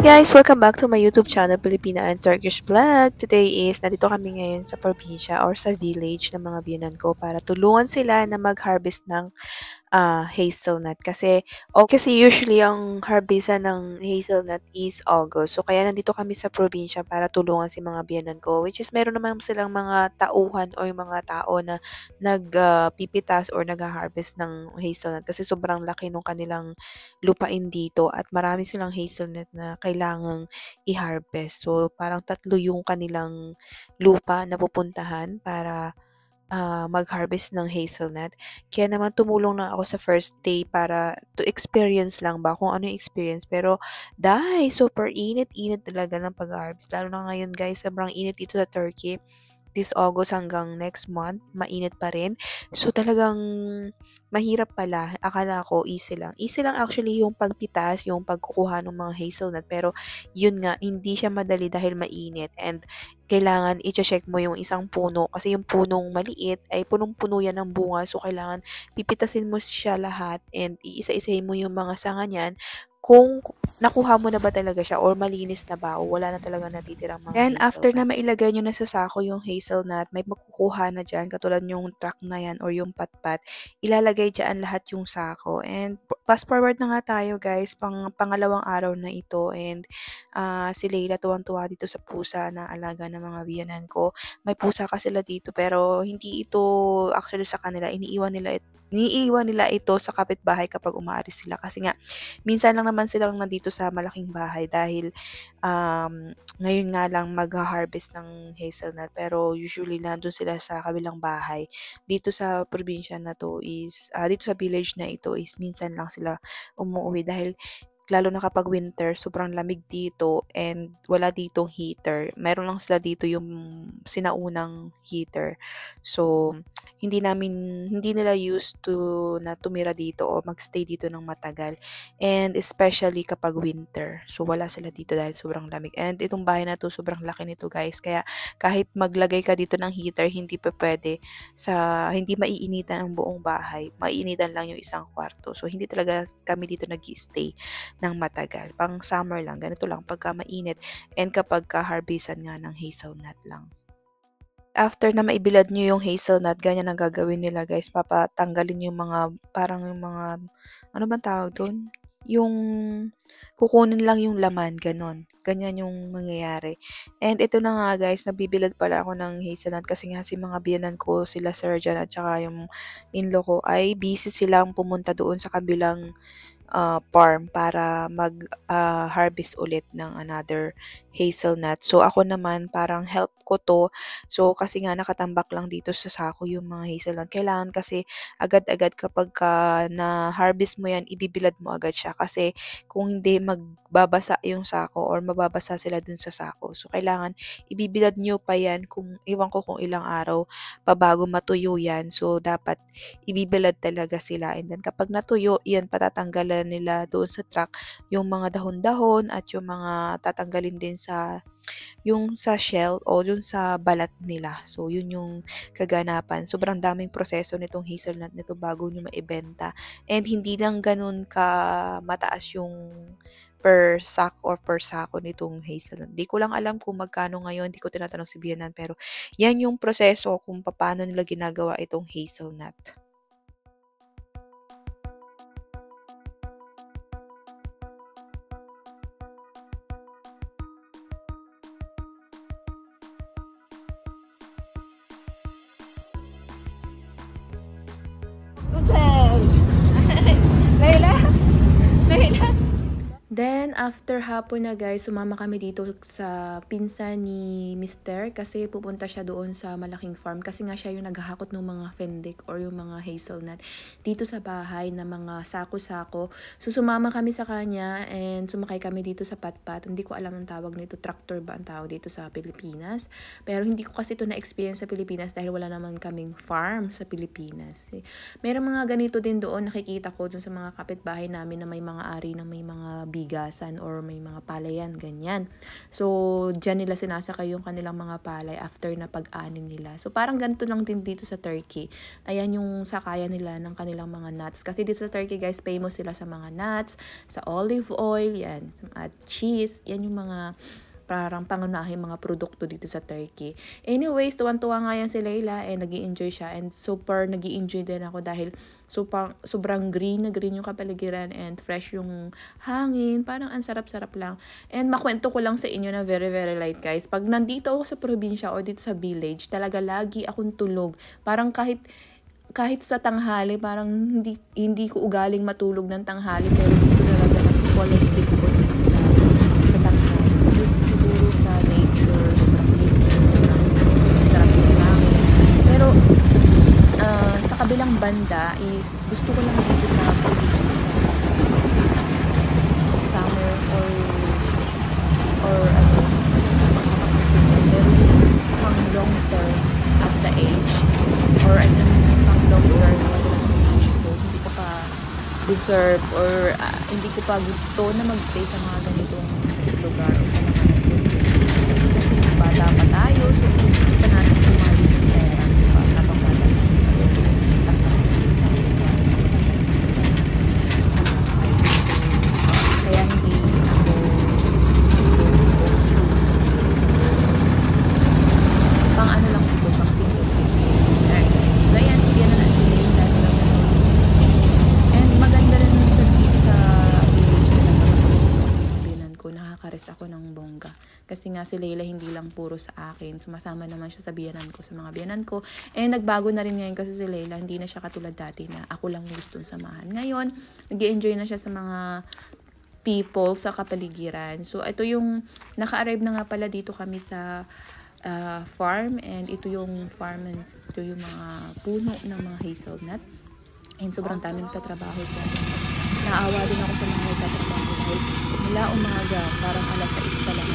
guys! Welcome back to my YouTube channel, Filipina and Turkish Vlog. Today is, nandito kami ngayon sa probinsya or sa village ng mga biyenan ko para tulungan sila na mag-harvest ng hazelnut. Kasi usually ang harvestan ng hazelnut is August. So, kaya nandito kami sa probinsya para tulungan si mga biyenan ko. Which is, meron naman silang mga tauhan o yung mga tao na nagpipitas or nag-harvest ng hazelnut. Kasi sobrang laki nung kanilang lupain dito at marami silang hazelnut na kailangang i-harvest. So, parang tatlo yung kanilang lupa na pupuntahan para mag-harvest ng hazelnut. Kaya naman tumulong na ako sa first day para to experience lang ba kung ano yung experience. Pero dahil super init-init talaga ng pag-harvest. Lalo na ngayon guys, sobrang init dito sa Turkey. This August hanggang next month, mainit pa rin. So talagang mahirap pala. Akala ko easy lang. Easy lang actually yung pagpitas, yung pagkukuha ng mga hazelnut. Pero yun nga, hindi siya madali dahil mainit. And kailangan i-check mo yung isang puno. Kasi yung punong maliit ay punong-puno yan ng bunga. So kailangan pipitasin mo siya lahat and iisa-isahin mo yung mga sanga niyan kung nakuha mo na ba talaga siya or malinis na ba o wala na talaga natitirang mga Then, after na hazelnut. mailagay nyo na sa sako yung hazelnut, may makukuha na dyan, katulad yung truck na yan or yung patpat, ilalagay dyan lahat yung sako. And fast forward na nga tayo guys, pangalawang araw na ito. And si Leila tuwang-tuwa dito sa pusa na alaga ng mga biyanan ko. May pusa ka sila dito pero hindi ito actually sa kanila, iniiwan nila ito sa kapitbahay kapag umaalis sila. Kasi nga, minsan lang naman silang nandito sa malaking bahay dahil ngayon nga lang magha-harvest ng hazelnut pero usually nandun sila sa kabilang bahay. Dito sa probinsya na to is, dito sa village na ito is minsan lang sila umuwi dahil lalo na kapag winter, sobrang lamig dito and wala ditong heater. Meron lang sila dito yung sinaunang heater. So, hindi nila used to na tumira dito o magstay dito ng matagal. And especially kapag winter. So, wala sila dito dahil sobrang lamig. And itong bahay na to, sobrang laki nito guys. Kaya kahit maglagay ka dito ng heater, hindi pa pwede hindi maiinitan ang buong bahay. Maiinitan lang yung isang kwarto. So, hindi talaga kami dito nag-stay ng matagal. Pang summer lang, ganito lang pagka mainit and kapag ka-harvestan nga ng hazelnut lang. After na maibilad nyo yung hazelnut, ganyan ang gagawin nila guys. Papatanggalin yung mga, parang yung mga, ano bang tawag doon? Yung kukunin lang yung laman, ganon. Ganyan yung mangyayari. And ito na nga guys, nabibilad pala ako ng hazelnut kasi nga si mga biyanan ko, sila surgeon at saka yung in-law ko ay busy silang pumunta doon sa kabilang farm para mag-harvest ulit ng another hazelnut. So, ako naman parang help ko to. So, kasi nga nakatambak lang dito sa sako yung mga hazelnut. Kailangan kasi agad-agad kapag na-harvest mo yan, ibibilad mo agad siya. Kasi kung hindi, magbabasa yung sako or mababasa sila dun sa sako. So, kailangan ibibilad nyo pa yan kung, iwan ko kung ilang araw pa bago matuyo yan. So, dapat ibibilad talaga sila. And then, kapag natuyo, yan patatanggalan nila doon sa truck yung mga dahon-dahon at yung mga tatanggalin din sa shell o yung sa balat nila. So, yun yung kaganapan. Sobrang daming proseso nitong hazelnut nito bago nyo maibenta. And hindi lang ganun ka mataas yung per sack or per sako nitong hazelnut. Di ko lang alam kung magkano ngayon, di ko tinatanong si Bianan, pero yan yung proseso kung paano nila ginagawa itong hazelnut. Then, after hapon na guys, sumama kami dito sa pinsan ni Mister kasi pupunta siya doon sa malaking farm kasi nga siya yung naghahakot ng mga fendik or yung mga hazelnut dito sa bahay na mga sako-sako. So, sumama kami sa kanya and sumakay kami dito sa patpat. Hindi ko alam ang tawag nito, tractor ba ang tawag dito sa Pilipinas. Pero hindi ko kasi ito na-experience sa Pilipinas dahil wala naman kaming farm sa Pilipinas. Meron mga ganito din doon, nakikita ko dun sa mga kapitbahay namin na may mga ari na may mga bigasan. labasan or may mga palayan, ganyan. So, dyan nila sinasakay yung kanilang mga palay after na pag-anin nila. So, parang ganito lang din dito sa Turkey. Ayan yung sakayan nila ng kanilang mga nuts. Kasi dito sa Turkey, guys, famous sila sa mga nuts, sa olive oil, yan, at cheese. Yan yung mga parang pangunahing mga produkto dito sa Turkey. Anyways, tuwan-tuwa nga yan si Layla and nag-i-enjoy siya and super nag-i-enjoy din ako dahil sobrang green na green yung kapaligiran and fresh yung hangin. Parang ang sarap-sarap lang. And makwento ko lang sa inyo na very very light, guys. Pag nandito ako sa probinsya o dito sa village, talaga lagi akong tulog. Parang kahit sa tanghali, parang hindi ko ugaling matulog ng tanghali, pero dito talaga nag-fall asleep ko sa tanghali. Siguro sa nature, sobrang linis, sobrang sarap ng hangin. Pero sa kabilang banda is gusto ko lang dito sa probinsya summer or ano, pero yung pang long term at the age or I mean pang long term hindi ko pa deserve or hindi ko pa gusto na magstay sa mga ganitong lugar o sa mga kasi bata pa tayo, so gusto pa natin kumalit yung pera, diba? Habang bata tayo, stuck na kasi sa lugar, kaya hindi ako pang ano lang ito, pang single. So ayan, sige na natin and maganda rin sa dito sa village na binan ko, nakakares ako ng bongga. Kasi nga si Layla hindi lang puro sa akin, sumasama naman siya sa biyanan ko, sa mga biyanan ko. And nagbago na rin ngayon kasi si Layla, hindi na siya katulad dati na ako lang gustong samahan. Ngayon, nag-i-enjoy na siya sa mga people sa kapaligiran. So ito yung, naka-arrive na nga pala dito kami sa farm, and ito yung farm and ito yung mga puno ng mga hazelnut. And sobrang daming patrabaho dyan. Naawa din ako sa mga nagtatrabaho dahil mula umaga, parang alas 6 pa lang.